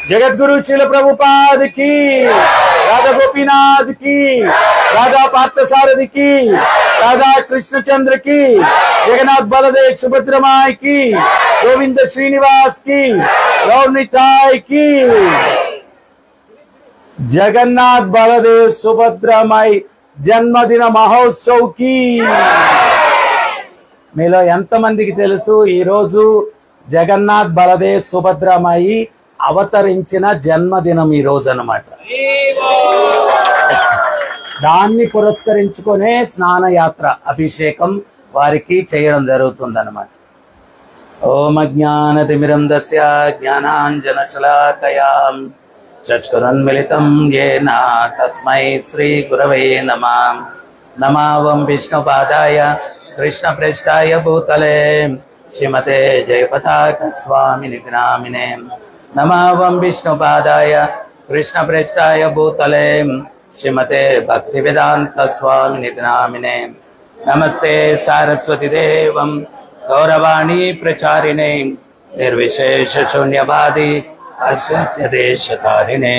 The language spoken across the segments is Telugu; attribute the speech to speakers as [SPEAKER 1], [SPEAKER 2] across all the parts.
[SPEAKER 1] जगतगुरु श्रील प्रभुपाद की, राधा गोपीनाथ की, राधा पार्थसारथी की, राधा कृष्णचंद्र की, जगन्नाथ बलदेव सुभद्रा माई की, गोविंद श्रीनिवास की, गौर निताय की। जगन्नाथ बलदेव सुभद्रा माई जन्मदिन महोत्सव की। మీలో ఎంతమందికి తెలుసు ఈ రోజు జగన్నాథ్ బలదేవ్ సుభద్రమాయి అవతరించిన జన్మదినం ఈ రోజు అన్నమాట. దాన్ని పురస్కరించుకునే స్నానయాత్ర అభిషేకం వారికి చేయడం జరుగుతుందన్నమాట. ఓం అజ్ఞానతిమిరంధస్య జ్ఞానాంజనశలాకయా చక్షురున్మిళితం యేన తస్మై శ్రీ గురవే నమః. నమావం విష్ణుపాదాయ कृष्ण प्रेष्ठाय भूतले श्रीमते जयपताक स्वामी निग्नामिने. नमावं विष्णुपादाय कृष्ण प्रेष्ठाय भूतले श्रीमते भक्तिवेदांत स्वामी निग्नामिने. नमस्ते सारस्वती देवं गौरवाणी प्रचारिणे निर्विशेष शून्यवादी अद्वैत देशकारिणे.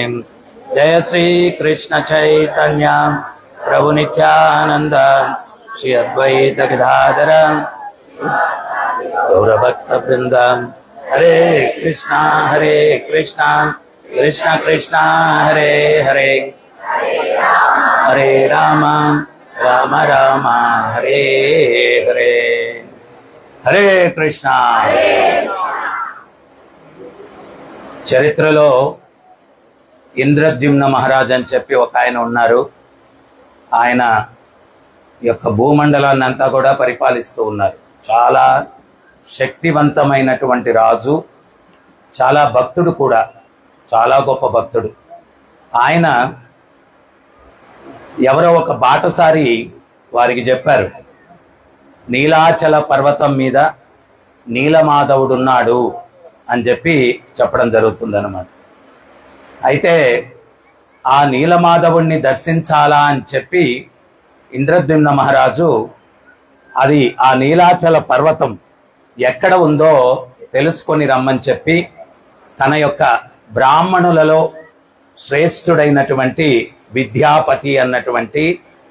[SPEAKER 1] जय श्री कृष्ण चैतन्य प्रभु नित्यानंद श्री अद्वैत गदाधर गौरभक्त वृंद. हरे कृष्णा कृष्ण कृष्णा हरे हरे, हरे राम राम राम हरे हरे. हरे कृष्णा. చరిత్రలో ఇంద్రద్యుమ్న మహారాజ్ అని చెప్పి ఒక ఆయన ఉన్నారు. ఆయన యొక్క భూమండలాన్ని అంతా కూడా పరిపాలిస్తూ ఉన్నారు. చాలా శక్తివంతమైనటువంటి రాజు, చాలా భక్తుడు కూడా, చాలా గొప్ప భక్తుడు. ఆయన ఎవరో ఒక బాటసారి వారికి చెప్పారు, నీలాచల పర్వతం మీద నీలమాధవుడున్నాడు అని చెప్పి చెప్పడం జరుగుతుందన్నమాట. అయితే ఆ నీలమాధవుణ్ణి దర్శించాలా అని చెప్పి ఇంద్రద్యుమ్న మహారాజు అది ఆ నీలాచల పర్వతం ఎక్కడ ఉందో తెలుసుకొని రమ్మని చెప్పి తన యొక్క బ్రాహ్మణులలో శ్రేష్ఠుడైనటువంటి విద్యాపతి అన్నటువంటి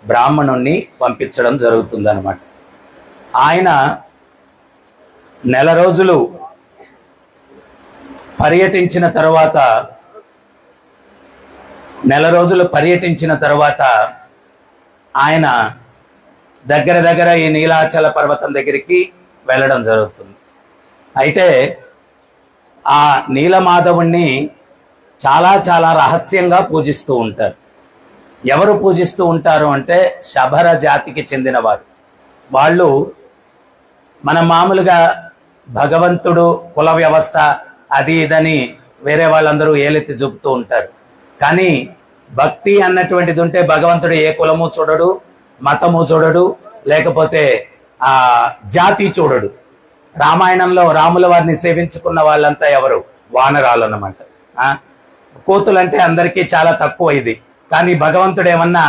[SPEAKER 1] బ్రాహ్మణుణ్ణి పంపించడం జరుగుతుందన్నమాట. ఆయన నెల రోజులు పర్యటించిన తర్వాత ఆయన దగ్గర ఈ నీలాచల పర్వతం దగ్గరికి వెళ్ళడం జరుగుతుంది. అయితే ఆ నీలమాధవుణ్ణి చాలా చాలా రహస్యంగా పూజిస్తూ ఉంటారు. ఎవరు పూజిస్తూ ఉంటారు అంటే శబర జాతికి చెందినవారు. వాళ్ళు మన మామూలుగా భగవంతుడు కుల వ్యవస్థ అది ఇదని వేరే వాళ్ళందరూ ఏలెత్తి చూపుతూ ఉంటారు. కానీ భక్తి అన్నటువంటిది ఉంటే భగవంతుడు ఏ కులము చూడడు, మతము చూడడు, లేకపోతే ఆ జాతి చూడడు. రామాయణంలో రాముల వారిని సేవించుకున్న వాళ్ళంతా ఎవరు? వానరాలు అన్నమాట. కోతులంటే అందరికీ చాలా తక్కువ ఇది. కానీ భగవంతుడు ఏమన్నా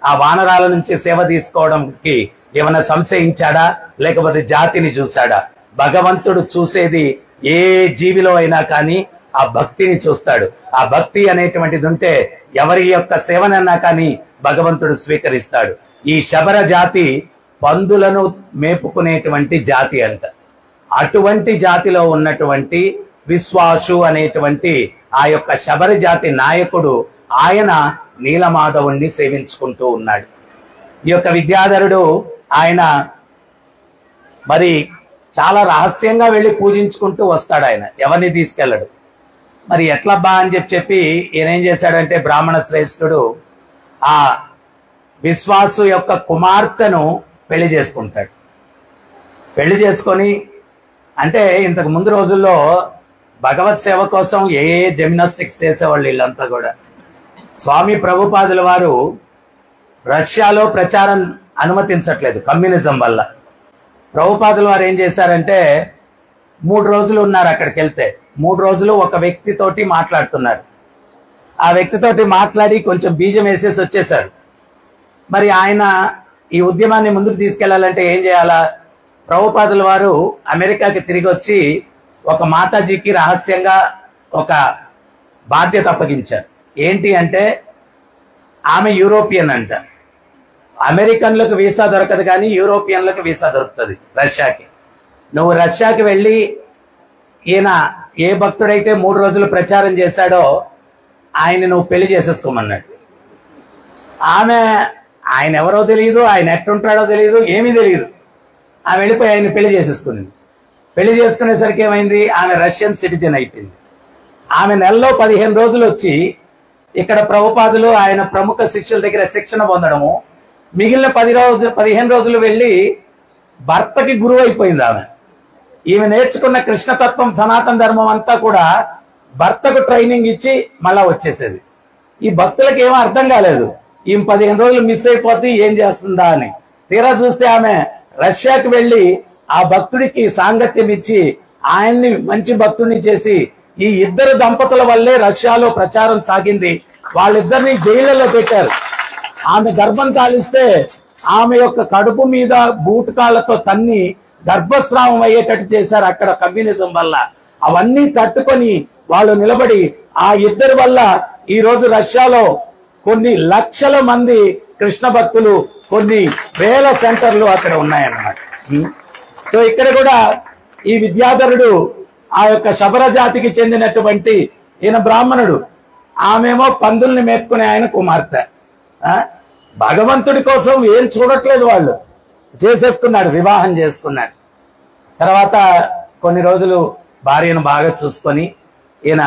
[SPEAKER 1] ఆ వానరాల నుంచి సేవ తీసుకోవడానికి ఏమన్నా సంశయించాడా, లేకపోతే జాతిని చూశాడా? భగవంతుడు చూసేది ఏ జీవిలో అయినా కానీ ఆ భక్తిని చూస్తాడు. ఆ భక్తి అనేటువంటిది ఉంటే ఎవరి యొక్క సేవనన్నా కానీ భగవంతుడు స్వీకరిస్తాడు. ఈ శబర జాతి పందులను మేపుకునేటువంటి జాతి అంట. అటువంటి జాతిలో ఉన్నటువంటి విశ్వాసు అనేటువంటి ఆ యొక్క శబర జాతి నాయకుడు ఆయన నీలమాధవుణ్ణి సేవించుకుంటూ ఉన్నాడు. ఈ యొక్క విద్యాధరుడు ఆయన మరి చాలా రహస్యంగా వెళ్లి పూజించుకుంటూ వస్తాడు. ఆయన ఎవరిని తీసుకెళ్ళడు. మరి ఎట్లబ్బా అని చెప్పి ఈయనేం చేశాడంటే బ్రాహ్మణ శ్రేష్ఠుడు ఆ విశ్వాసు యొక్క కుమార్తెను పెళ్లి చేసుకుంటాడు. పెళ్లి చేసుకొని అంటే ఇంతకు ముందు రోజుల్లో భగవత్ సేవ కోసం ఏ జిమ్నాస్టిక్స్ చేసేవాళ్ళు వీళ్ళంతా కూడా. స్వామి ప్రభుపాదుల వారు రష్యాలో ప్రచారం అనుమతించట్లేదు కమ్యూనిజం వల్ల. ప్రభుపాదుల వారు ఏం చేశారంటే 3 రోజులు ఉన్నారు. అక్కడికి వెళ్తే 3 రోజులు ఒక వ్యక్తితోటి మాట్లాడుతున్నారు. ఆ వ్యక్తితోటి మాట్లాడి కొంచెం బీజం వేసేసి వచ్చేశారు. మరి ఆయన ఈ ఉద్యమాన్ని ముందుకు తీసుకెళ్లాలంటే ఏం చేయాలా? ప్రభుపాదుల వారు అమెరికాకి తిరిగి వచ్చి ఒక మాతాజీకి రహస్యంగా ఒక బాధ్యత అప్పగించారు. ఏంటి అంటే ఆమె యూరోపియన్ అంట. అమెరికన్లకు వీసా దొరకదు కానీ యూరోపియన్లకు వీసా దొరుకుతుంది రష్యాకి. నువ్వు రష్యాకి వెళ్ళి ఈయన ఏ భక్తుడైతే 3 రోజులు ప్రచారం చేశాడో ఆయన నువ్వు పెళ్లి చేసేసుకోమన్నాడు. ఆయన ఎవరో తెలియదు, ఆయన ఎట్టుంటాడో తెలియదు, ఏమీ తెలియదు. ఆమె వెళ్ళిపోయి ఆయన పెళ్లి చేసేసుకునింది. పెళ్లి చేసుకునేసరికి ఏమైంది, ఆమె రష్యన్ సిటిజన్ అయిపోయింది. ఆమె నెలలో 15 రోజులు వచ్చి ఇక్కడ ప్రభుపాదులు ఆయన ప్రముఖ శిక్షల దగ్గర శిక్షణ పొందడము, మిగిలిన 15 రోజులు వెళ్ళి భర్తకి గురువు అయిపోయింది ఆమె. ఈమె నేర్చుకున్న కృష్ణతత్వం సనాతన ధర్మం అంతా కూడా భర్తకు ట్రైనింగ్ ఇచ్చి మళ్ళా వచ్చేసేది. ఈ భక్తులకు ఏమో అర్థం కాలేదు, ఈమె 15 రోజులు మిస్ అయిపోతే ఏం చేస్తుందా అని. తీరా చూస్తే ఆమె రష్యాకి వెళ్లి ఆ భక్తుడికి సాంగత్యం ఇచ్చి ఆయన్ని మంచి భక్తుడిని చేసి ఈ ఇద్దరు దంపతుల వల్లే రష్యాలో ప్రచారం సాగింది. వాళ్ళిద్దరిని జైళ్లలో పెట్టారు. ఆమె గర్భం కాలిస్తే ఆమె యొక్క కడుపు మీద బూటకాళ్లతో తన్ని గర్భస్రావం అయ్యేటట్టు చేశారు అక్కడ కమ్యూనిజం వల్ల. అవన్నీ తట్టుకొని వాళ్ళు నిలబడి ఆ ఇద్దరి వల్ల ఈ రోజు రష్యాలో కొన్ని లక్షల మంది కృష్ణ భక్తులు, కొన్ని వేల సెంటర్లు అక్కడ ఉన్నాయన్నమాట. సో ఇక్కడ కూడా ఈ విద్యాధరుడు ఆ యొక్క శబర జాతికి చెందినటువంటి ఈయన బ్రాహ్మణుడు, ఆమెమో పందుల్ని మేపుకునే ఆయన కుమార్తె. భగవంతుడి కోసం ఏం చూడట్లేదు, వాళ్ళు చేసేసుకున్నాడు, వివాహం చేసుకున్నాడు. తర్వాత కొన్ని రోజులు భార్యను బాగా చూసుకొని ఈయన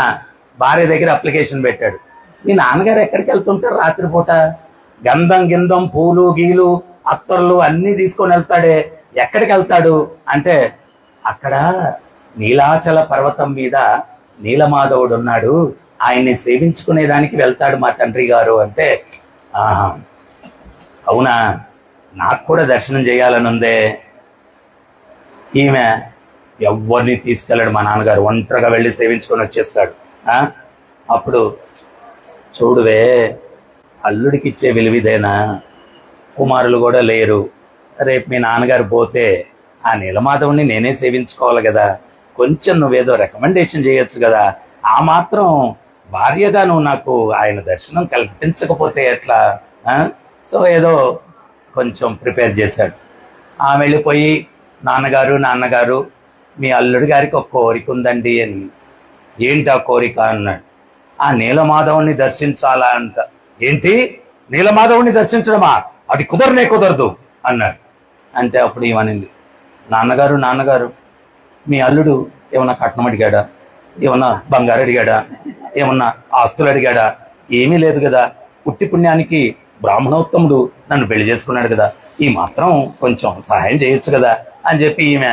[SPEAKER 1] భార్య దగ్గర అప్లికేషన్ పెట్టాడు. మీ నాన్నగారు ఎక్కడికి వెళ్తుంటారు రాత్రిపూట, గంధం గింధం పూలు గీలు అత్తర్లు అన్ని తీసుకొని వెళ్తాడే, ఎక్కడికి వెళ్తాడు అంటే అక్కడ నీలాచల పర్వతం మీద నీలమాధవుడు ఉన్నాడు, ఆయన్ని సేవించుకునేదానికి వెళ్తాడు మా తండ్రి గారు అంటే, ఆహా అవునా, నాకు కూడా దర్శనం చేయాలని ఉందే. ఈమె ఎవరిని తీసుకెళ్ళాడు మా నాన్నగారు, ఒంటరిగా వెళ్ళి సేవించుకొని వచ్చేస్తాడు. అప్పుడు చూడువే, అల్లుడికి ఇచ్చే విలువిదేనా, కుమారులు కూడా లేరు, రేపు మీ నాన్నగారు పోతే ఆ నీలమాధవుని నేనే సేవించుకోవాలి కదా, కొంచెం నువ్వేదో రికమెండేషన్ చేయొచ్చు కదా, ఆ మాత్రం భార్యగా నువ్వు నాకు ఆయన దర్శనం కల్పించకపోతే ఎట్లా. సో ఏదో కొంచెం ప్రిపేర్ చేశాడు. ఆమె వెళ్ళిపోయి నాన్నగారు మీ అల్లుడి గారికి ఒక కోరిక ఉందండి అని. ఏంటి ఆ కోరిక అన్నాడు. ఆ నీలమాధవుని దర్శించాలా అంట. ఏంటి నీలమాధవుని దర్శించడమా, అది కుదరదు అన్నాడు. అంటే అప్పుడు ఏమనింది, నాన్నగారు మీ అల్లుడు ఏమన్నా కట్నం అడిగాడా, ఏమన్నా బంగారు అడిగాడా, ఏమన్నా ఆస్తులు అడిగాడా, ఏమీ లేదు కదా, పుట్టి పుణ్యానికి బ్రాహ్మణోత్తముడు నన్ను పెళ్లి చేసుకున్నాడు కదా, ఈ మాత్రం కొంచెం సహాయం చేయొచ్చు కదా అని చెప్పి ఈమె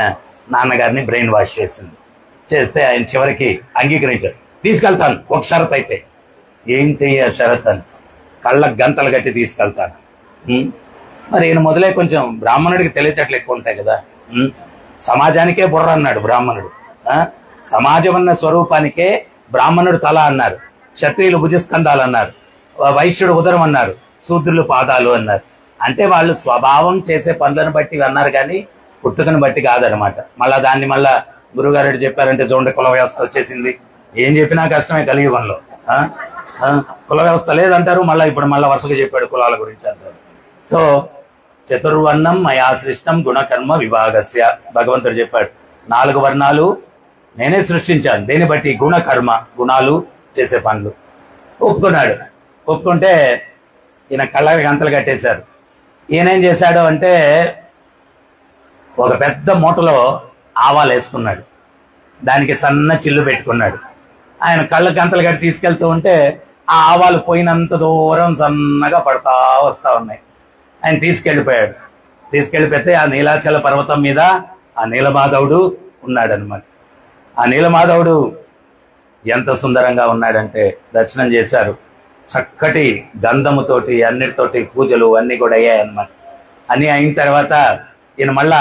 [SPEAKER 1] నాన్నగారిని బ్రెయిన్ వాష్ చేస్తే ఆయన చివరికి అంగీకరించాడు. తీసుకెళ్తాను, ఒక షరత్ అయితే. ఏంటి ఆ షరత్ అని, కళ్ళకు గంతలు కట్టి తీసుకెళ్తాను. మరి ఈయన మొదలే కొంచెం బ్రాహ్మణుడికి తెలివితేటలు ఎక్కువ ఉంటాయి కదా, సమాజానికే బుర్ర అన్నాడు బ్రాహ్మణుడు. సమాజం అన్న స్వరూపానికే బ్రాహ్మణుడు తల అన్నారు, క్షత్రియులు భుజస్కంధాలు అన్నారు, వైశ్యుడు ఉదరం అన్నారు, శూద్రులు పాదాలు అన్నారు. అంటే వాళ్ళు స్వభావం చేసే పనులను బట్టి అన్నారు కానీ పుట్టుకను బట్టి కాదనమాట. దాన్ని మళ్ళా గురుగారు చెప్పారంటే చూడండి కుల వ్యవస్థ వచ్చేసింది, ఏం చెప్పినా కష్టమే కలియుగంలో. కుల వ్యవస్థ లేదంటారు, ఇప్పుడు వరుసగా చెప్పాడు కులాల గురించి అంటారు. సో చతుర్వర్ణం మయా సృష్టం గుణకర్మ విభాగస్య, భగవంతుడు చెప్పాడు 4 వర్ణాలు నేనే సృష్టించాను, దేని బట్టి గుణకర్మ, గుణాలు చేసే పనులు. ఒప్పుకుంటే ఈయన కళ్ళకి గంతలు కట్టేశారు. ఈయనేం చేశాడు అంటే ఒక పెద్ద మూటలో ఆవాలు వేసుకున్నాడు, దానికి సన్న చిల్లు పెట్టుకున్నాడు. ఆయన కళ్ళకి గంతలు కట్టి తీసుకెళ్తూ ఉంటే ఆ ఆవాలు పోయినంత దూరం సన్నగా పడతా వస్తా ఉన్నాయి. ఆయన తీసుకెళ్లిపోతే ఆ నీలాచల పర్వతం మీద ఆ నీలమాధవుడు ఉన్నాడు అనమాట. ఆ నీలమాధవుడు ఎంత సుందరంగా ఉన్నాడంటే దర్శనం చేశారు. చక్కటి గంధముతోటి అన్నిటితోటి పూజలు అన్ని కూడా అయ్యాయన్నమాట. అన్ని అయిన తర్వాత ఈయన మళ్ళా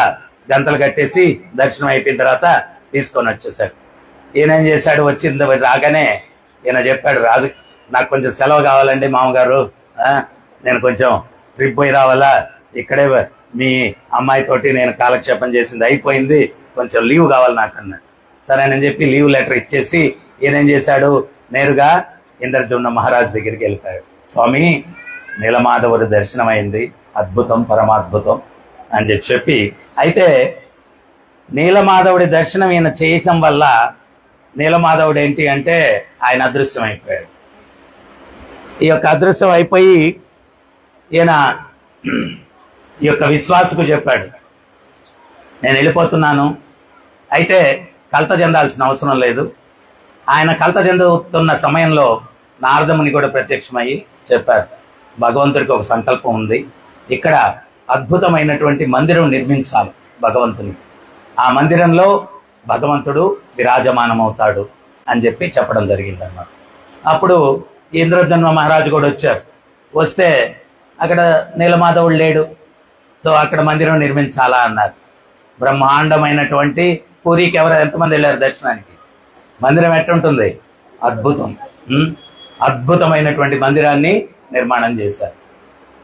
[SPEAKER 1] గంతలు కట్టేసి దర్శనం అయిపోయిన తర్వాత తీసుకొని వచ్చేసాడు. ఈయనేం చేశాడు, వచ్చింది రాగానే ఈయన చెప్పాడు, రాజు నాకు కొంచెం సెలవు కావాలండి మామగారు, నేను కొంచెం ట్రిప్ పోయి రావాలా, ఇక్కడే మీ అమ్మాయితోటి నేను కాలక్షేపం చేసింది అయిపోయింది, కొంచెం లీవ్ కావాలి నాకు అన్నాడు. సరేనని చెప్పి లీవ్ లెటర్ ఇచ్చేసి ఈయనేం చేశాడు, నేరుగా ఇంద్రద్యుమ్న మహారాజు దగ్గరికి వెళ్ళిపోయాడు. స్వామి, నీలమాధవుడి దర్శనం అయింది, అద్భుతం, పరమాద్భుతం అని చెప్పి, అయితే నీలమాధవుడి దర్శనం ఈయన చేయటం వల్ల నీలమాధవుడు ఏంటి అంటే ఆయన అదృశ్యం అయిపోయాడు. ఈ యొక్క అదృశ్యం అయిపోయి ఈయన ఈ యొక్క విశ్వాసకు చెప్పాడు, నేను వెళ్ళిపోతున్నాను, అయితే కలత చెందాల్సిన అవసరం లేదు. ఆయన కలత చెందుతున్న సమయంలో నారదముని కూడా ప్రత్యక్షమయ్యి చెప్పారు, భగవంతుడికి ఒక సంకల్పం ఉంది, ఇక్కడ అద్భుతమైనటువంటి మందిరం నిర్మించాలి భగవంతుని, ఆ మందిరంలో భగవంతుడు విరాజమానమవుతాడు అని చెప్పి చెప్పడం జరిగింది అన్నమాట. అప్పుడు ఇంద్రద్యుమ్న మహారాజు కూడా వచ్చారు. వస్తే అక్కడ నీలమాధవుడు లేడు, సో అక్కడ మందిరం నిర్మించాలా అన్నారు. బ్రహ్మాండమైనటువంటి పూరికి ఎంతమంది వెళ్ళారు దర్శనానికి? మందిరం ఎట్టుంటుంది? అద్భుతం, అద్భుతమైనటువంటి మందిరాన్ని నిర్మాణం చేశారు.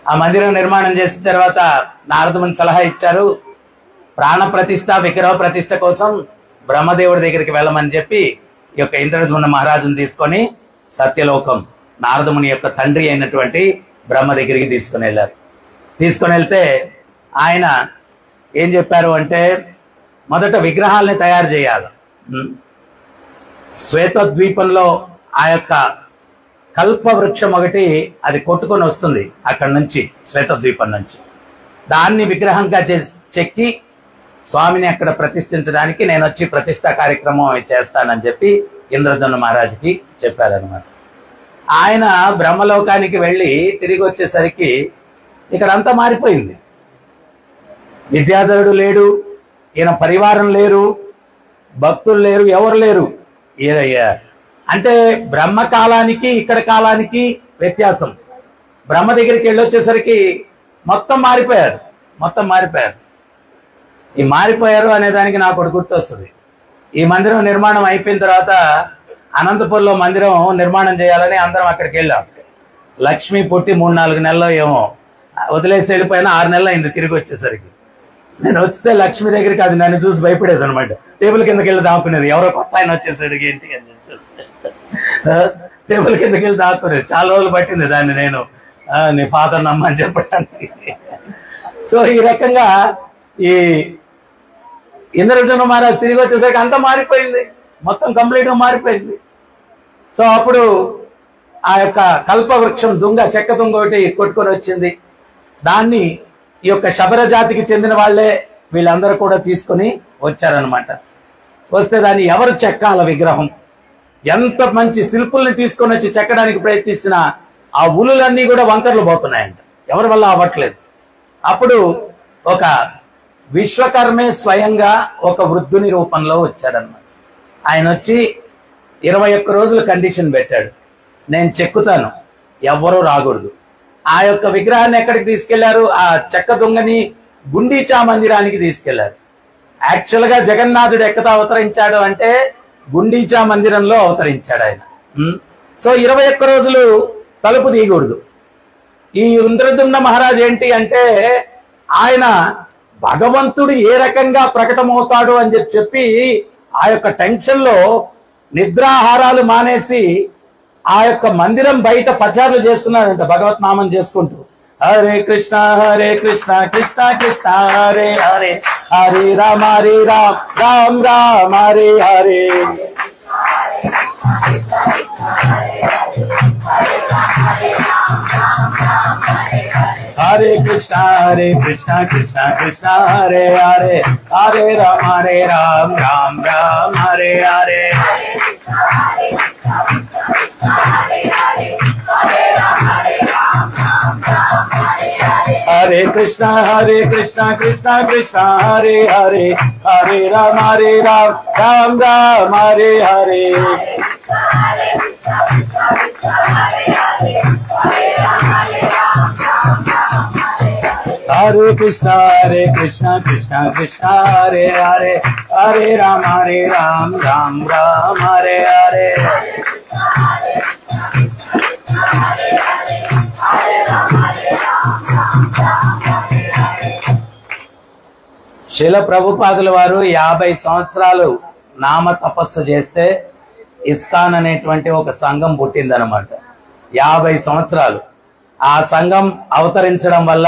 [SPEAKER 1] ఆ మందిరం నిర్మాణం చేసిన తర్వాత నారదముని సలహా ఇచ్చారు, ప్రాణ ప్రతిష్ఠ, విగ్రహ ప్రతిష్ఠ కోసం బ్రహ్మదేవుడి దగ్గరికి వెళ్ళమని చెప్పి ఈ యొక్క ఇంద్రద్యుమ్న మహారాజును తీసుకొని సత్యలోకం నారదముని యొక్క తండ్రి అయినటువంటి బ్రహ్మ దగ్గరికి తీసుకుని వెళ్ళారు. తీసుకుని వెళ్తే ఆయన ఏం చెప్పారు అంటే, మొదట విగ్రహాలని తయారు చేయాలి. శ్వేతద్వీపంలో ఆ యొక్క కల్పవృక్షం ఒకటి అది కొట్టుకొని వస్తుంది అక్కడ నుంచి, శ్వేతద్వీపం నుంచి. దాన్ని విగ్రహంగా చెక్కి స్వామిని అక్కడ ప్రతిష్ఠించడానికి నేను వచ్చి ప్రతిష్ఠా కార్యక్రమం చేస్తానని చెప్పి ఇంద్రద్యుమ్న మహారాజుకి చెప్పారనమాట. ఆయన బ్రహ్మలోకానికి వెళ్ళి తిరిగి వచ్చేసరికి ఇక్కడ అంతా మారిపోయింది. విద్యాధరుడు లేడు, ఈయన పరివారం లేరు, భక్తులు లేరు, ఎవరు లేరు. అంటే బ్రహ్మ కాలానికి ఇక్కడ కాలానికి వ్యత్యాసం. బ్రహ్మ దగ్గరికి వెళ్ళొచ్చేసరికి మొత్తం మారిపోయారు. ఈ మారిపోయారు అనే దానికి నాకు ఒకటి గుర్తొస్తుంది. ఈ మందిరం నిర్మాణం అయిపోయిన తర్వాత అనంతపూర్లో మందిరం నిర్మాణం చేయాలని అందరం అక్కడికి వెళ్ళాం. లక్ష్మి పుట్టి 3-4 నెలల్లో ఏమో వదిలేసి వెళ్ళిపోయినా 6 నెలలు అయింది తిరిగి వచ్చేసరికి. నేను వస్తే లక్ష్మి దగ్గరికి అది నన్ను చూసి భయపడేది అనమాట. టేబుల్ కిందకి వెళ్ళి దాక్కునేది, ఎవరో కొత్త ఆయన వచ్చేసాడు ఏంటి అని టేబుల్ కిందకి వెళ్ళి దాక్కునేది. చాలా రోజులు పట్టింది దాన్ని నేను నీ ఫాదర్ నమ్మని చెప్పడానికి. సో ఈ రకంగా ఈ ఇంద్రద్యుమ్న మహారాజు తిరిగి వచ్చేసరికి అంతా మారిపోయింది, మొత్తం కంప్లీట్గా మారిపోయింది. సో అప్పుడు ఆ యొక్క కల్పవృక్షం చెక్క దుంగ ఒకటి కొట్టుకొని వచ్చింది. దాన్ని ఈ యొక్క శబర జాతికి చెందిన వాళ్లే వీళ్ళందరూ కూడా తీసుకొని వచ్చారనమాట. వస్తే దాన్ని ఎవరు చెక్కాల విగ్రహం, ఎంత మంచి శిల్పుల్ని తీసుకొని వచ్చి చెక్కడానికి ప్రయత్నించిన ఆ ఉలులన్నీ కూడా వంకర్లు పోతున్నాయంట, ఎవరి వల్ల అవ్వట్లేదు. అప్పుడు ఒక విశ్వకర్మే స్వయంగా ఒక వృద్ధుని రూపంలో వచ్చాడన్నమాట. ఆయన వచ్చి 21 రోజులు కండిషన్ పెట్టాడు, నేను చెక్కుతాను, ఎవ్వరూ రాకూడదు. ఆ యొక్క విగ్రహాన్ని ఎక్కడికి తీసుకెళ్లారు? ఆ చెక్క దొంగని గుండీచా మందిరానికి తీసుకెళ్లారు. యాక్చువల్ గా జగన్నాథుడు ఎక్కడ అవతరించాడు అంటే గుండీచా మందిరంలో అవతరించాడు ఆయన. సో 21 రోజులు తలుపు తీయకూడదు. ఈ ఇంద్రద్యుమ్న మహారాజు ఏంటి అంటే ఆయన భగవంతుడు ఏ రకంగా ప్రకటమవుతాడు అని చెప్పి ఆ యొక్క టెన్షన్ లో నిద్రాహారాలు మానేసి ఆ యొక్క మందిరం బయట ప్రచారాలు చేస్తున్నాడంట భగవత్ నామం చేసుకుంటూ. హరే కృష్ణ కృష్ణ కృష్ణ హరే హరే, హరే రామ రామ రామ హరే హరే. హరే కృష్ణ కృష్ణ కృష్ణ హరే హరే, హరే రామ రామ హరే హరే. హరే కృష్ణ కృష్ణ కృష్ణ హరే హరే, హరే రామ రామ హరే హరే. హరే కృష్ణ కృష్ణ కృష్ణ హరే హరే, హరే రామ రామ హరే హరే. శిల ప్రభుపాదుల వారు 50 సంవత్సరాలు నామ తపస్సు చేస్తే ఇస్కాన్ అనేటువంటి ఒక సంఘం పుట్టిందనమాట. 50 సంవత్సరాలు ఆ సంఘం అవతరించడం వల్ల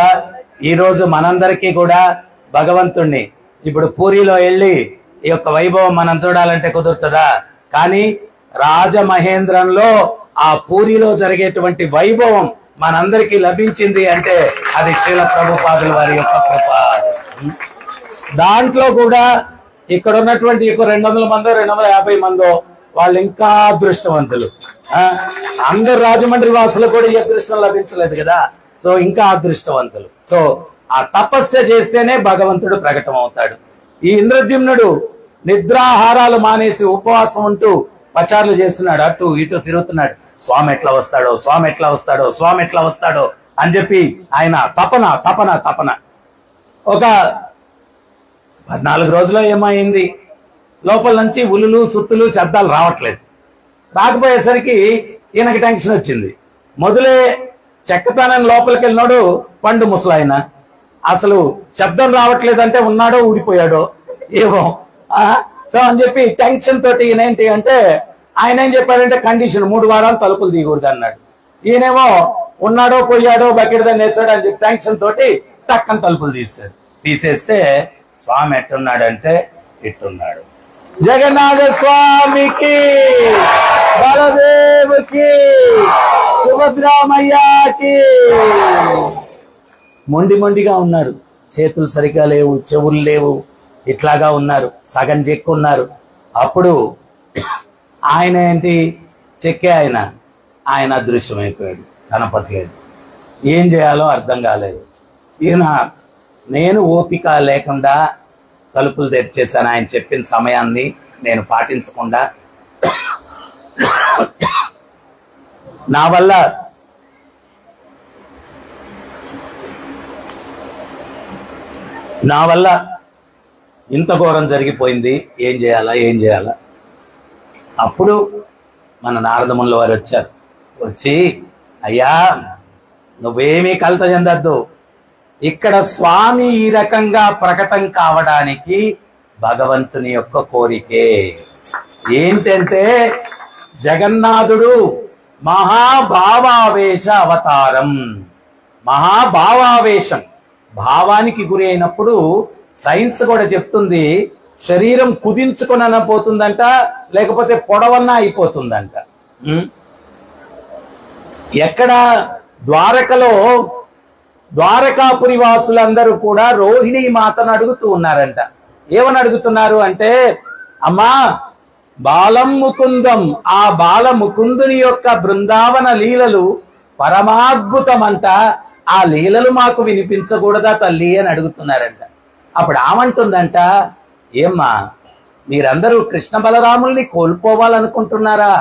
[SPEAKER 1] ఈరోజు మనందరికీ కూడా భగవంతుణ్ణి ఇప్పుడు పూరిలో వెళ్ళి ఈ యొక్క వైభవం మనం చూడాలంటే కుదురుతుందా? కానీ రాజమహేంద్రంలో ఆ పూరిలో జరిగేటువంటి వైభవం మనందరికీ లభించింది అంటే అది శ్రీల ప్రభుపాదుల వారి యొక్క కృప. దాంట్లో కూడా ఇక్కడ ఉన్నటువంటి 200 మందో 250 మందో వాళ్ళు ఇంకా అదృష్టవంతులు. అందరు రాజమండ్రి వాసులు కూడా ఈ అదృష్టం లభించలేదు కదా, సో ఇంకా అదృష్టవంతులు. సో ఆ తపస్య చేస్తేనే భగవంతుడు ప్రకటన అవుతాడు. ఈ ఇంద్రద్యుమ్నుడు నిద్రాహారాలు మానేసి ఉపవాసం ఉంటూ పచారులు చేస్తున్నాడు, అటు ఇటు తిరుగుతున్నాడు. స్వామి ఎట్లా వస్తాడో, స్వామి ఎట్లా వస్తాడో, స్వామి ఎట్లా వస్తాడో అని చెప్పి ఆయన తపన తపన తపన. ఒక 14 రోజుల్లో ఏమైంది, లోపల నుంచి ఉలులు సుత్తులు శబ్దాలు రావట్లేదు. రాకపోయేసరికి ఈయనకి టెన్షన్ వచ్చింది. మొదలే చెక్కతనం లోపలికి వెళ్ళినాడు పండు ముసలాయన. అసలు శబ్దం రావట్లేదంటే ఉన్నాడో ఊడిపోయాడో ఏమో. సో అని చెప్పి టెన్షన్ తోటి ఈయనేంటి అంటే ఆయన ఏం చెప్పాడంటే కండిషన్ 3 వారాలు తలుపులు తీయకూడదు అన్నాడు. ఈయనేమో ఉన్నాడో పోయాడో బకెట్ దాన్ని వేసాడు అని చెప్పి టెన్షన్ తోటి టక్కన తలుపులు తీసాడు. తీసేస్తే స్వామి ఎట్టున్నాడంటే ఇట్టున్నాడు. జగన్నాథ స్వామికి, బలదేవుకి, సుభద్రామయ్యకి. మొండిగా ఉన్నారు, చేతులు సరిగా లేవు, చెవులు లేవు, ఇట్లాగా ఉన్నారు, సగం చెక్కున్నారు. అప్పుడు ఆయన ఏంటి చెక్కే ఆయన అదృశ్యమైపోయాడు, కనపట్లేదు. ఏం చేయాలో అర్థం కాలేదు. ఈయన నేను ఓపిక లేకుండా తలుపులు తెరిచేశాను. ఆయన చెప్పిన సమయాన్ని నేను పాటించకుండా నా వల్ల ఇంత ఘోరం జరిగిపోయింది, ఏం చేయాలా. అప్పుడు మన నారదముల వారు వచ్చారు. వచ్చి అయ్యా నువ్వేమీ కలత చెందద్దు, ఇక్కడ స్వామి ఈ రకంగా ప్రకటన కావడానికి భగవంతుని యొక్క కోరికే ఏంటంటే జగన్నాథుడు మహాభావావేశ అవతారం. మహాభావావేశం, భావానికి గురి అయినప్పుడు సైన్స్ కూడా చెప్తుంది శరీరం కుదించుకున్న పోతుందంట, లేకపోతే పొడవన్నా అయిపోతుందంట. ఎక్కడ ద్వారకలో ద్వారకాపురి వాసులందరూ కూడా రోహిణీ మాతను అడుగుతూ ఉన్నారంట. ఏమని అడుగుతున్నారు అంటే, అమ్మా బాలం ముకుందం, ఆ బాల ముకుందుని యొక్క బృందావన లీలలు పరమాద్భుతమంట, ఆ లీలలు మాకు వినిపించకూడదా తల్లి అని అడుగుతున్నారంట. అప్పుడు ఆమంటుందంట, ఏమ్మా మీరందరూ కృష్ణ బలరాముల్ని కోల్పోవాలనుకుంటున్నారా?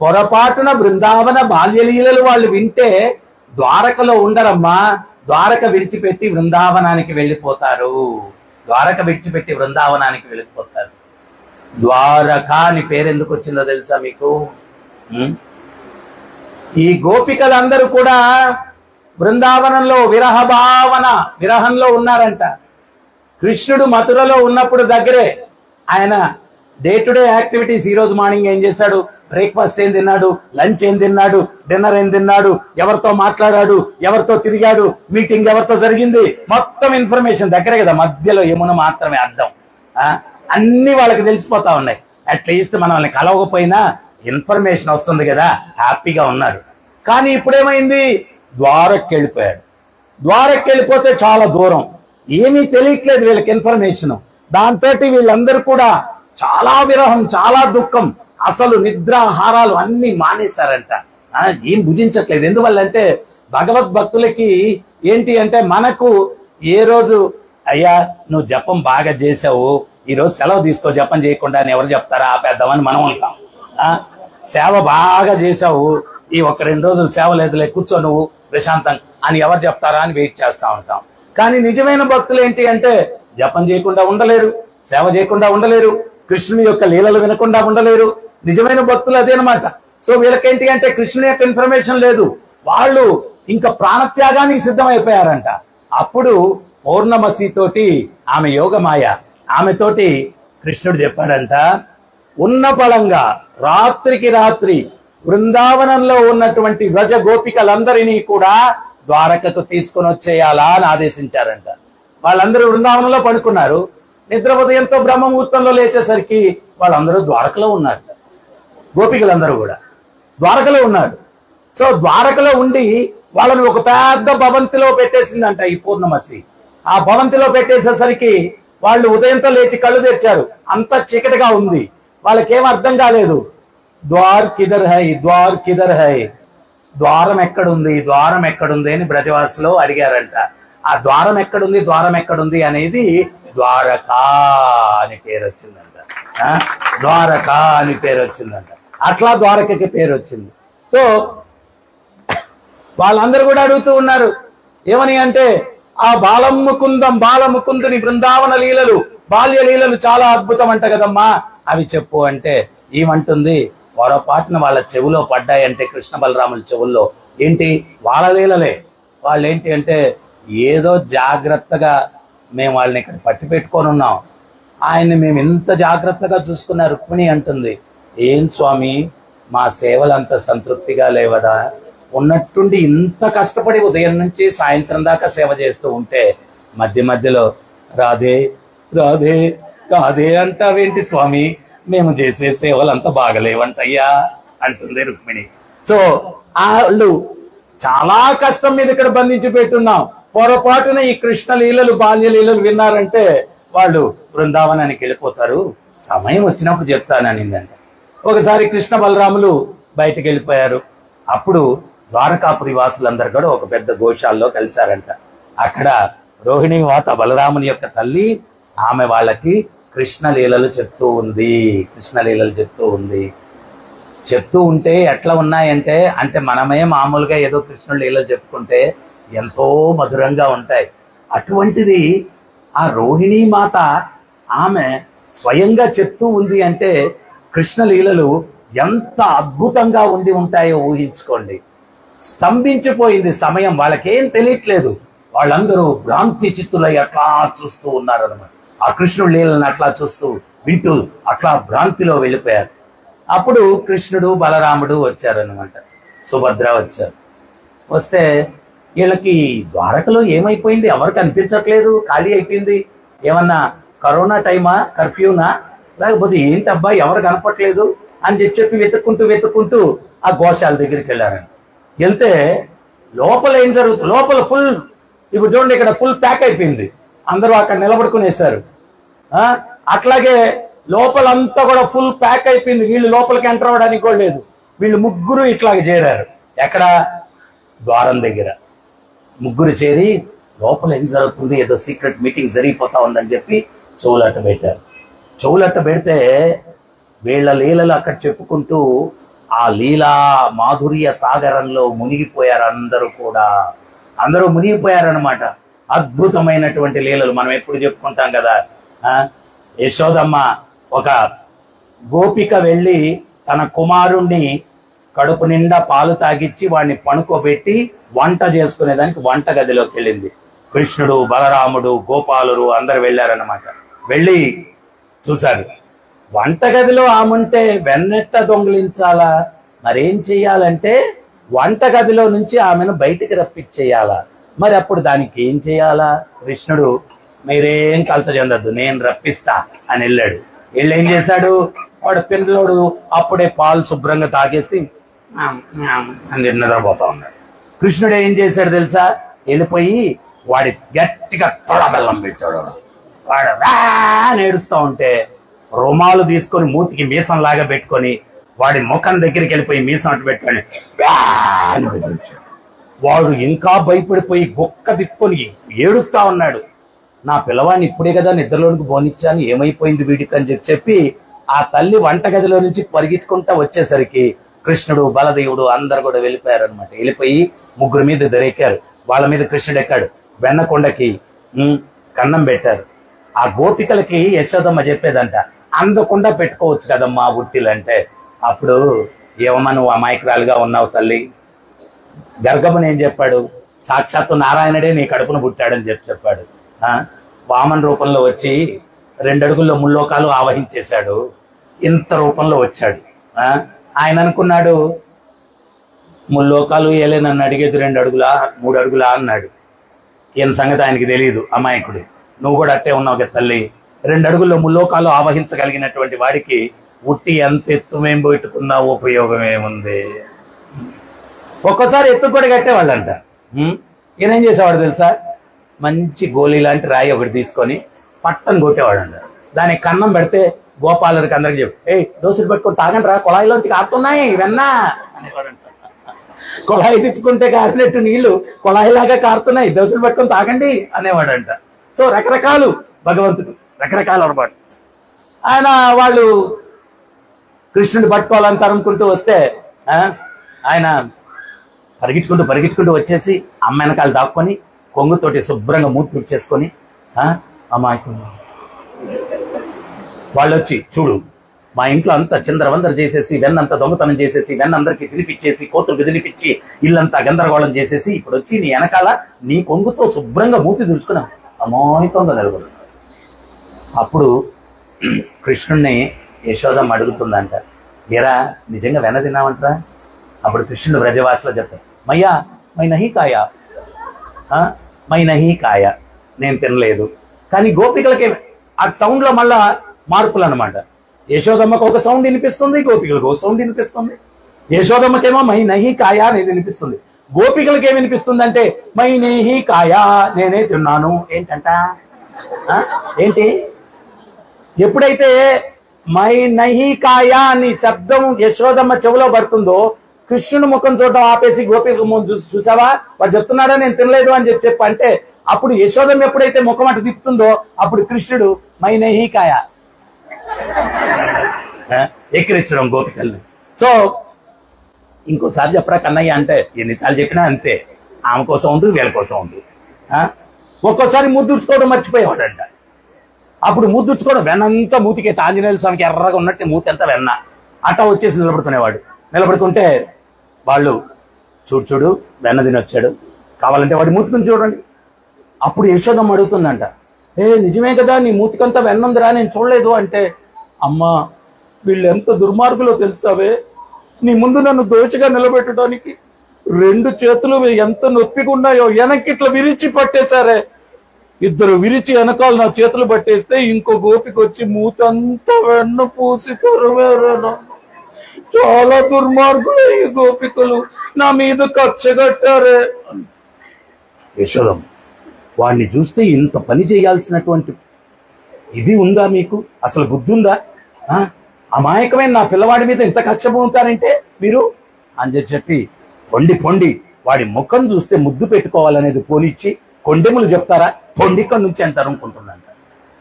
[SPEAKER 1] పొరపాటున బృందావన బాల్యలీలలు వాళ్ళు వింటే ద్వారకలో ఉండరమ్మా, ద్వారక విడిచిపెట్టి బృందావనానికి వెళ్ళిపోతారు. ద్వారక అని పేరెందుకు వచ్చిందో తెలుసా మీకు? ఈ గోపికలందరూ కూడా బృందావనంలో విరహంలో ఉన్నారంట. కృష్ణుడు మథురలో ఉన్నప్పుడు దగ్గరే ఆయన డే టు డే యాక్టివిటీస్. ఈ రోజు మార్నింగ్ ఏం చేశాడు, బ్రేక్ఫాస్ట్ ఏం తిన్నాడు, లంచ్ ఏం తిన్నాడు, డిన్నర్ ఏం తిన్నాడు, ఎవరితో మాట్లాడాడు, ఎవరితో తిరిగాడు, మీటింగ్ ఎవరితో జరిగింది, మొత్తం ఇన్ఫర్మేషన్ దగ్గరే కదా, మధ్యలో యమున మాత్రమే అర్థం. అన్ని వాళ్ళకి తెలిసిపోతా ఉన్నాయి. అట్లీస్ట్ మనల్ని కలవకపోయినా ఇన్ఫర్మేషన్ వస్తుంది కదా, హ్యాపీగా ఉన్నారు. కానీ ఇప్పుడేమైంది, ద్వారకి వెళ్ళిపోయాడు. ద్వారకి వెళ్ళిపోతే చాలా దూరం, ఏమీ తెలియట్లేదు వీళ్ళకి ఇన్ఫర్మేషన్. దాంతో వీళ్ళందరూ కూడా చాలా విరహం, చాలా దుఃఖం, అసలు నిద్రాహారాలు అన్ని మానేశారంట. ఏం భుజించట్లేదు. ఎందువల్లంటే భగవద్భక్తులకి ఏంటి అంటే, మనకు ఏ రోజు అయ్యా నువ్వు జపం బాగా చేసావు, ఈ రోజు సెలవు తీసుకో, జపం చేయకుండా అని ఎవరు చెప్తారా, ఆపేద్దామని మనం ఉంటాం. సేవ బాగా చేసావు, ఈ 1-2 రోజులు సేవ లేదులే, కూర్చో నువ్వు ప్రశాంతం అని ఎవరు చెప్తారా అని వెయిట్ చేస్తా ఉంటాం. కానీ నిజమైన భక్తులు ఏంటి అంటే జపం చేయకుండా ఉండలేరు, సేవ చేయకుండా ఉండలేరు, కృష్ణుని యొక్క లీలలు వినకుండా ఉండలేరు. నిజమైన భక్తులు అదేనమాట. సో వీళ్ళకేంటి అంటే కృష్ణుని యొక్క ఇన్ఫర్మేషన్ లేదు, వాళ్ళు ఇంకా ప్రాణత్యాగానికి సిద్ధమైపోయారంట. అప్పుడు పౌర్ణమసి తోటి ఆమె యోగమాయ, ఆమెతోటి కృష్ణుడు చెప్పాడంట, ఉన్న బలంగా రాత్రికి రాత్రి బృందావనంలో ఉన్నటువంటి వ్రజ గోపికలందరినీ కూడా ద్వారకకు తీసుకొని వచ్చేయాలా అని ఆదేశించారంట. వాళ్ళందరూ బృందావనంలో పడుకున్నారు. నిద్ర ఉదయంతో బ్రహ్మముహూర్తంలో లేచేసరికి వాళ్ళందరూ ద్వారకలో ఉన్నారు. గోపికలందరూ కూడా ద్వారకలో ఉన్నారు. సో ద్వారకలో ఉండి వాళ్ళని ఒక పెద్ద భవంతిలో పెట్టేసిందంట ఈ పూర్ణమసి. ఆ భవంతిలో పెట్టేసేసరికి వాళ్ళు ఉదయంతో లేచి కళ్ళు తెరిచారు. అంత చీకటిగా ఉంది. వాళ్ళకేం అర్థం కాలేదు. ద్వార్ కిదర్ హై, ద్వార్ కిదర్ హై, ద్వారం ఎక్కడుంది, ద్వారం ఎక్కడుంది అని బ్రజవాసులో అడిగారంట. ఆ ద్వారం ఎక్కడుంది, ద్వారం ఎక్కడుంది అనేది ద్వారకా అని పేరు వచ్చిందంట. ద్వారకా అని పేరు వచ్చిందంట. అట్లా ద్వారకకి పేరు వచ్చింది. సో వాళ్ళందరూ కూడా అడుగుతూ ఉన్నారు ఏమని అంటే, ఆ బాలముకుందుని బృందావన లీలలు, బాల్య లీలలు చాలా అద్భుతం అంట కదమ్మా, అవి చెప్పు అంటే ఏమంటుంది, పొరపాటున వాళ్ళ చెవులో పడ్డాయంటే, కృష్ణ బలరాముల చెవుల్లో. ఏంటి వాళ్ళ లీలలే. వాళ్ళు ఏంటి అంటే, ఏదో జాగ్రత్తగా మేము వాళ్ళని ఇక్కడ పట్టి పెట్టుకొని ఉన్నాం, ఆయన్ని మేము ఇంత జాగ్రత్తగా చూసుకున్న రుక్మిణి అంటుంది, ఏం స్వామి మా సేవలు అంత సంతృప్తిగా లేవదా, ఉన్నట్టుండి ఇంత కష్టపడి ఉదయం నుంచి సాయంత్రం దాకా సేవ చేస్తూ ఉంటే మధ్య మధ్యలో రాధే రాధే రాధే అంటావేంటి స్వామి, మేము చేసే సేవలు అంత బాగలేవంటయ్యా అంటుంది రుక్మిణి. సో వాళ్ళు చాలా కష్టం మీద ఇక్కడ బంధించి పెట్టున్నాం, పొరపాటున ఈ కృష్ణ లీలలు బాల్య లీలలు విన్నారంటే వాళ్ళు బృందావనానికి వెళ్ళిపోతారు, సమయం వచ్చినప్పుడు చెప్తాననిందంట. ఒకసారి కృష్ణ బలరాములు బయటికి వెళ్ళిపోయారు. అప్పుడు ద్వారకాపురి వాసులందరూ కూడా ఒక పెద్ద గోశాలలో కలిశారంట. అక్కడ రోహిణి మాత బలరాముని యొక్క తల్లి, ఆమె వాళ్ళకి కృష్ణ లీలలు చెప్తూ ఉంది. చెప్తూ ఉంటే ఎట్లా ఉన్నాయంటే, అంటే మనమే మామూలుగా ఏదో కృష్ణుడి లీలలు చెప్పుకుంటే ఎంతో మధురంగా ఉంటాయి. అటువంటిది ఆ రోహిణీ మాత ఆమె స్వయంగా చెప్తూ ఉంది అంటే కృష్ణ లీలలు ఎంత అద్భుతంగా ఉండి ఉంటాయో ఊహించుకోండి. స్తంభించిపోయింది సమయం, వాళ్ళకేం తెలియట్లేదు. వాళ్ళందరూ భ్రాంతి చిత్తులై అట్లా చూస్తూ ఉన్నారన్నమాట. ఆ కృష్ణుడి లీలను అట్లా చూస్తూ వింటూ అట్లా భ్రాంతిలో వెళ్ళిపోయారు. అప్పుడు కృష్ణుడు బలరాముడు వచ్చారనమాట, సుభద్ర వచ్చారు. వస్తే వీళ్ళకి ద్వారకలో ఏమైపోయింది, ఎవరికి అనిపించట్లేదు, ఖాళీ అయిపోయింది. ఏమన్నా కరోనా టైమా, కర్ఫ్యూనా, లేకపోతే ఏంటబ్బా ఎవరు కనపట్లేదు అని చెప్పి వెతుక్కుంటూ ఆ గోశాల దగ్గరికి వెళ్ళారండి. వెళ్తే లోపల ఏం జరుగుతుంది, లోపల ఫుల్, ఇప్పుడు చూడండి ఇక్కడ ఫుల్ ప్యాక్ అయిపోయింది, అందరూ అక్కడ నిలబడుకునేశారు. అట్లాగే లోపలంతా కూడా ఫుల్ ప్యాక్ అయిపోయింది, వీళ్ళు లోపలికి ఎంటర్ అవ్వడానికి కూడా లేదు. వీళ్ళు ముగ్గురు ఇట్లాగే చేరారు. ఎక్కడ, ద్వారం దగ్గర ముగ్గురు చేరి లోపల ఏం జరుగుతుంది, ఏదో సీక్రెట్ మీటింగ్ జరిగిపోతా ఉందని చెప్పి చెవులట్ట పెట్టారు. చెవులట్ట పెడితే వీళ్ళ లీలలు అక్కడ చెప్పుకుంటూ ఆ లీలా మాధుర్య సాగరంలో మునిగిపోయారు. అందరూ మునిగిపోయారనమాట. అద్భుతమైనటువంటి లీలలు మనం ఎప్పుడు చెప్పుకుంటాం కదా. యశోదమ్మ ఒక గోపిక వెళ్ళి తన కుమారుణ్ణి కడుపు నిండా పాలు తాగిచ్చి వాడిని పనుకోబెట్టి వంట చేసుకునేదానికి వంట గదిలోకి వెళ్ళింది. కృష్ణుడు, బలరాముడు, గోపాలురు అందరు వెళ్ళారన్నమాట. వెళ్ళి చూశారు, వంటగదిలో ఆముంటే వెన్నెట్ట దొంగిలించాలా, మరేం చెయ్యాలంటే వంటగదిలో నుంచి ఆమెను బయటికి రప్పించేయాలా. మరి అప్పుడు దానికి ఏం చేయాలా? కృష్ణుడు, మీరేం కలత చెందద్దు, నేను రప్పిస్తా అని వెళ్ళాడు. వెళ్ళి ఏం చేశాడు, వాడు పిల్లలోడు అప్పుడే పాలు శుభ్రంగా తాగేసి అని నిద్రపోతా ఉన్నాడు. కృష్ణుడు ఏం చేశాడు తెలుసా, వెళ్ళిపోయి వాడి గట్టిగా తొడ బెల్లం పెట్టాడు. వాడు ఏడుస్తా ఉంటే రుమాలు తీసుకొని మూతికి మీసం లాగా పెట్టుకొని వాడి ముఖం దగ్గరికి వెళ్ళిపోయి మీసం అటు పెట్టుకొని వాడు ఇంకా భయపడిపోయి గొక్క తిప్పుకొని ఏడుస్తా ఉన్నాడు. నా పిల్లవాడిని ఇప్పుడే కదా నిద్రలోనికి పోనిచ్చాను, ఏమైపోయింది వీడికి అని చెప్పి ఆ తల్లి వంటగదిలో నుంచి పరిగెత్తుకుంటా వచ్చేసరికి కృష్ణుడు, బలదేవుడు అందరు కూడా వెళ్ళిపోయారనమాట. వెళ్ళిపోయి ముగ్గురు మీద దొరికారు. వాళ్ళ మీద కృష్ణుడు ఎక్కాడు. వెన్నకొండకి కన్నం పెట్టారు. ఆ గోపికలకి యశోదమ్మ చెప్పేదంట, అందకుండా పెట్టుకోవచ్చు కదమ్మా ఉట్టిలంటే. అప్పుడు ఏమమ్మా నువ్వు అమాయకురాలుగా ఉన్నావు తల్లి, గర్గముని ఏం చెప్పాడు, సాక్షాత్తు నారాయణుడే నీ కడుపును పుట్టాడని చెప్పాడు. వామన్ రూపంలో వచ్చి 2 అడుగుల్లో ముల్లోకాలు ఆవహించేశాడు. ఇంత రూపంలో వచ్చాడు. ఆయన అనుకున్నాడు ముల్లోకాలు ఏలే నన్ను అడిగేది 2 అడుగులా 3 అడుగులా అన్నాడు. ఈయన సంగతి ఆయనకి తెలియదు, అమాయకుడు. నువ్వు కూడా అట్టే ఉన్నావు కదా తల్లి. 2 అడుగుల్లో ముల్లోకాలు ఆవహించగలిగినటువంటి వాడికి ఉట్టి ఎంత ఎత్తు మేం పెట్టుకున్నా ఉపయోగం ఏముంది? ఒక్కోసారి ఎత్తు కూడా కట్టేవాళ్ళంట. ఈయన ఏం చేసేవాడు తెలుసా? మంచి గోళీ లాంటి రాయి ఒకటి తీసుకొని పట్టని కొట్టేవాడంట. దానికి కన్నం పెడితే గోపాలరికి అందరికి చెప్పి, దోశలు పెట్టుకొని తాగండి రా, కొళాయిలోంచి కారుతున్నాయి వెన్నా అనేవాడంట. కొళాయి తిప్పుకుంటే కారినట్టు నీళ్లు కొళాయిలాగా కారుతున్నాయి, దోశలు పెట్టుకొని తాగండి అనేవాడంట. సో రకరకాలు భగవంతుడు, రకరకాల అలవాటు. వాళ్ళు కృష్ణుడు పట్టుకోవాలని తరుముకుంటూ వస్తే ఆయన పరిగెట్టుకుంటూ వచ్చేసి అమ్మ వెనకాల దాక్కొని కొంగుతోటి శుభ్రంగా మూతి తుడిచేసుకొని అమ్మాయికు వాళ్ళు వచ్చి, చూడు మా ఇంట్లో అంతా చిందరవందర చేసేసి వెన్నంతా దొంగతనం చేసేసి వెన్నందరికీ తినిపించేసి కోతులకు తినిపించి ఇల్లంతా గందరగోళం చేసేసి ఇప్పుడు వచ్చి నీ వెనకాల నీ కొంగుతో శుభ్రంగా మూతి తుడుచుకున్నాం అమాయకంగా నిలబడు. అప్పుడు కృష్ణుణ్ణి యశోదమ్మ అడుగుతుందంట, ఏరా నిజంగా వెన్న తిన్నావంటరా? అప్పుడు కృష్ణుడు బ్రజవాసులో చెప్తాడు, మయ్యా మై నహీ కాయా, మై నహీ కాయ, నేను తినలేదు. కానీ గోపికలకి ఆ సౌండ్ లో మళ్ళా మార్పులు అనమాట. యశోదమ్మకు ఒక సౌండ్ వినిపిస్తుంది, గోపికలకు ఒక సౌండ్ వినిపిస్తుంది. యశోదమ్మకేమో మై నహీ కాయా అనేది వినిపిస్తుంది, గోపికలకి ఏమి వినిపిస్తుంది అంటే మై నహీ కాయా, నేనే తిన్నాను. ఏంటంట? ఏంటి? ఎప్పుడైతే మై నహీ కాయా అని శబ్దం యశోదమ్మ చెవులో పడుతుందో కృష్ణుని ముఖం చూడటం ఆపేసి గోపిక చూసావా వాడు చెప్తున్నాడా నేను తినలేదు అని చెప్పి అంటే అప్పుడు యశోదమ్మ ఎప్పుడైతే ముఖం అటు తిప్పుతుందో అప్పుడు కృష్ణుడు మై నహీ కాయా ఎక్కిరించడం గోపికల్ని. సో ఇంకోసారి చెప్పరా కన్నయ్య అంటే ఎన్నిసార్లు చెప్పినా అంతే, ఆమె కోసం ఉంది వీళ్ళ కోసం ఉంది. ఒక్కోసారి ముద్దుర్చుకోవడం మర్చిపోయేవాడంట. అప్పుడు ముద్దుర్చుకోవడం వెన్నంతా మూతికి ఆంజనేయుల స్వామికి ఎర్రగా ఉన్నట్టు మూతి అంతా వెన్న అట్టా వచ్చేసి నిలబడుకునేవాడు. నిలబడుకుంటే వాళ్ళు చూడు వెన్న తిని వచ్చాడు, కావాలంటే వాడి మూతికొని చూడండి. అప్పుడు యశోదమ్మ అడుగుతుందంట, నిజమే కదా నీ మూతికంతా వెన్నుందిరా నేను చూడలేదు అంటే, అమ్మా వీళ్ళు ఎంత దుర్మార్గులో తెలుసావే, నీ ముందు నన్ను దోషగా నిలబెట్టడానికి 2 చేతులు ఎంత నొప్పికున్నాయో వెనక్కి ఇట్లా విరిచి పట్టేశారే, 2 విరిచి వెనకాల నా చేతులు పట్టేస్తే ఇంకో గోపికి వచ్చి మూతంతా వెన్న పూసి తరువేరేనా, చాలా దుర్మార్గులు ఈ గోపికలు, నా మీద కచ్చగట్టారే. యశోదమ్మ వాడిని చూస్తే ఇంత పని చేయాల్సినటువంటి ఇది ఉందా మీకు? అసలు బుద్ధి ఉందా? అమాయకమైన నా పిల్లవాడి మీద ఇంత కక్ష పొందుతారంటే మీరు అని చెప్పి పొండి వాడి ముఖం చూస్తే ముద్దు పెట్టుకోవాలనేది పోనిచ్చి కొండెములు చెప్తారా, పొండిక్కడి నుంచి అంటారు అనుకుంటున్నాను.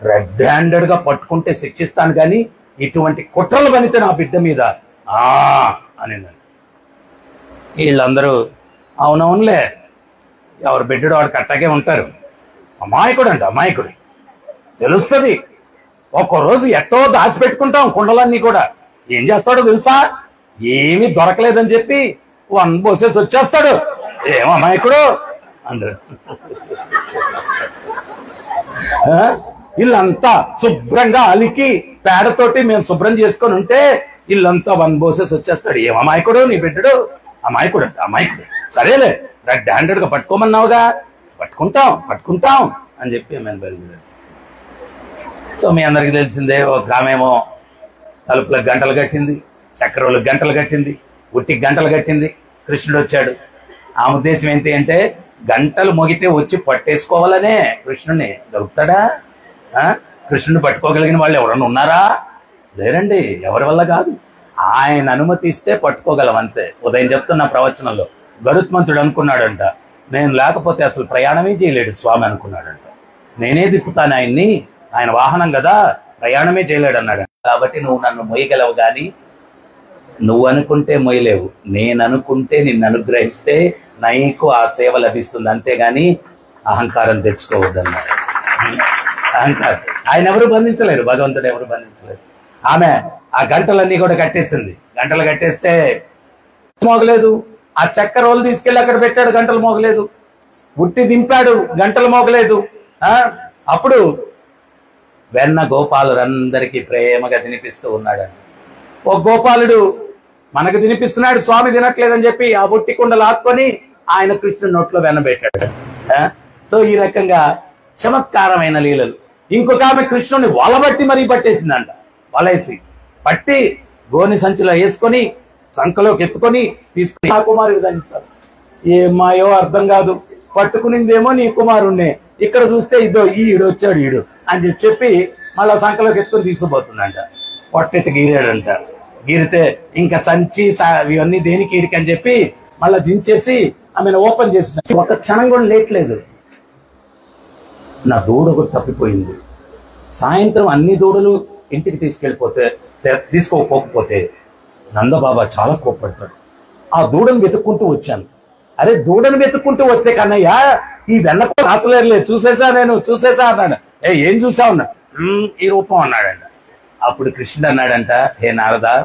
[SPEAKER 1] రెడ్ హ్యాండెడ్ గా పట్టుకుంటే శిక్షిస్తాను కానీ ఇటువంటి కుట్రలు పనితే నా బిడ్డ మీద అని. వీళ్ళందరూ అవునవునులే ఎవరు బిడ్డడు వాడు కట్టాకే ఉంటారు. అమాయకుడు అంట, అమాయకుడు తెలుస్తుంది. ఒక్కరోజు ఎట్టో దాచిపెట్టుకుంటాం కుండలన్నీ కూడా. ఏం చేస్తాడో తెలుసా? ఏమీ దొరకలేదని చెప్పి 1 పోసేసి వచ్చేస్తాడు. ఏం అమాయకుడు అంటారు. ఇల్లంతా శుభ్రంగా అలికి పేడతోటి మేము శుభ్రం చేసుకొని ఉంటే ఇల్లంతా 1 పోసేసి వచ్చేస్తాడు. ఏం అమాయకుడు నీ బిడ్డడు? అమాయకుడు అంట, అమాయకుడు. సరేలే రెడ్ హ్యాండెడ్ గా పట్టుకోమన్నావుగా, పట్టుకుంటాం అని చెప్పి మేము బయలుదేరాడు. సో మీ అందరికి తెలిసిందే, ఒక ఆమెమో తలుపులకు గంటలు కట్టింది, చక్రవులకు గంటలు కట్టింది, ఉట్టికి గంటలు కట్టింది. కృష్ణుడు వచ్చాడు. ఆ ఉద్దేశం ఏంటి అంటే గంటలు మోగితే వచ్చి పట్టేసుకోవాలనే. కృష్ణుడిని దొరుకుతాడా? కృష్ణుడిని పట్టుకోగలిగిన వాళ్ళు ఎవరన్నా ఉన్నారా? లేరండి, ఎవరి వల్ల కాదు. ఆయన అనుమతి ఇస్తే పట్టుకోగలం అంతే. ఉదయం చెప్తున్న ప్రవచనంలో గరుత్మంతుడు అనుకున్నాడంట, నేను లేకపోతే అసలు ప్రయాణమే చేయలేడు స్వామి అనుకున్నాడంట. నేనే తిప్పుతాను ఆయన్ని, ఆయన వాహనం కదా, ప్రయాణమే చేయలేడు అన్నాడు. కాబట్టి నువ్వు నన్ను మొయ్యగలవు కానీ నువ్వు అనుకుంటే మొయ్యలేవు, నేను అనుకుంటే నిన్ను అనుగ్రహిస్తే నీకు ఆ సేవ లభిస్తుంది, అంతేగాని అహంకారం తెచ్చుకోవద్దన్నాడు. అహంకారం ఆయన ఎవరు బంధించలేరు, భగవంతుడు ఎవరు బంధించలేరు. ఆమె ఆ గంటలన్నీ కూడా కట్టేసింది. గంటలు కట్టేస్తే మోగలేదు. ఆ చెక్క రోలు తీసుకెళ్లి అక్కడ పెట్టాడు, గంటలు మోగలేదు. ఉట్టి దింపాడు, గంటలు మోగలేదు. అప్పుడు వెన్న గోపాలురందరికీ ప్రేమగా తినిపిస్తూ ఉన్నాడు. ఓ గోపాలుడు మనకు తినిపిస్తున్నాడు, స్వామి తినట్లేదని చెప్పి ఆ బొట్టి కుండ లాక్కొని ఆయన కృష్ణుడి నోట్లో వెనబెట్టాడు. సో ఈ రకంగా చమత్కారమైన లీలలు. ఇంకొక ఆమె కృష్ణుడిని వలబట్టి మరీ పట్టేసిందంట. వలేసి పట్టి గోని సంచిలో వేసుకొని సంకలోకి ఎత్తుకొని తీసుకుని ఆ కుమారుడు దంచారు. ఏమాయో అర్థం కాదు, పట్టుకునిందేమో నీ కుమారుణ్ణే, ఇక్కడ చూస్తే ఇదో ఈడు వచ్చాడు ఈడు అని చెప్పి మళ్ళా సంకలోకి ఎత్తుకొని తీసుకుపోతుందంట. పొట్టెట్టు గీరాడంట. గీరితే ఇంకా సంచి ఇవన్నీ దేనికి ఈడికి అని చెప్పి మళ్ళా దించేసి ఆమెను ఓపెన్ చేసింది. ఒక క్షణం కూడా లేట్లేదు. నా దూడ ఒకటి తప్పిపోయింది. సాయంత్రం అన్ని దూడలు ఇంటికి తీసుకోకపోతే నందబాబా చాలా కోప్పడతాడు. ఆ దూడను వెతుక్కుంటూ వచ్చాను. అరే దూడను వెతుక్కుంటూ వస్తే కన్నయ్య ఈ వెన్నకో రాచలేరులేదు, చూసేసా అన్నాడు. ఏం చూసావు అన్నాడు. ఈ రూపం అన్నాడంట. అప్పుడు కృష్ణుడు అన్నాడంట, హే నారదా,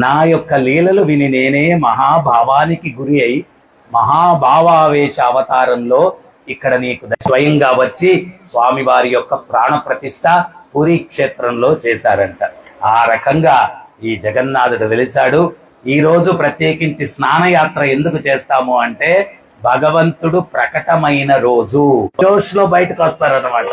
[SPEAKER 1] నా యొక్క లీలలు విని నేనే మహాభావానికి గురి అయి మహాభావావేశ అవతారంలో ఇక్కడ నీకు స్వయంగా వచ్చి స్వామివారి యొక్క ప్రాణ ప్రతిష్ఠ పురీ క్షేత్రంలో చేశారంట. ఆ రకంగా ఈ జగన్నాథుడు వెలిశాడు. ఈ రోజు ప్రత్యేకించి స్నానయాత్ర ఎందుకు చేస్తాము అంటే భగవంతుడు ప్రకటమైన రోజు జోష్ లో బయటకు వస్తారన్నమాట.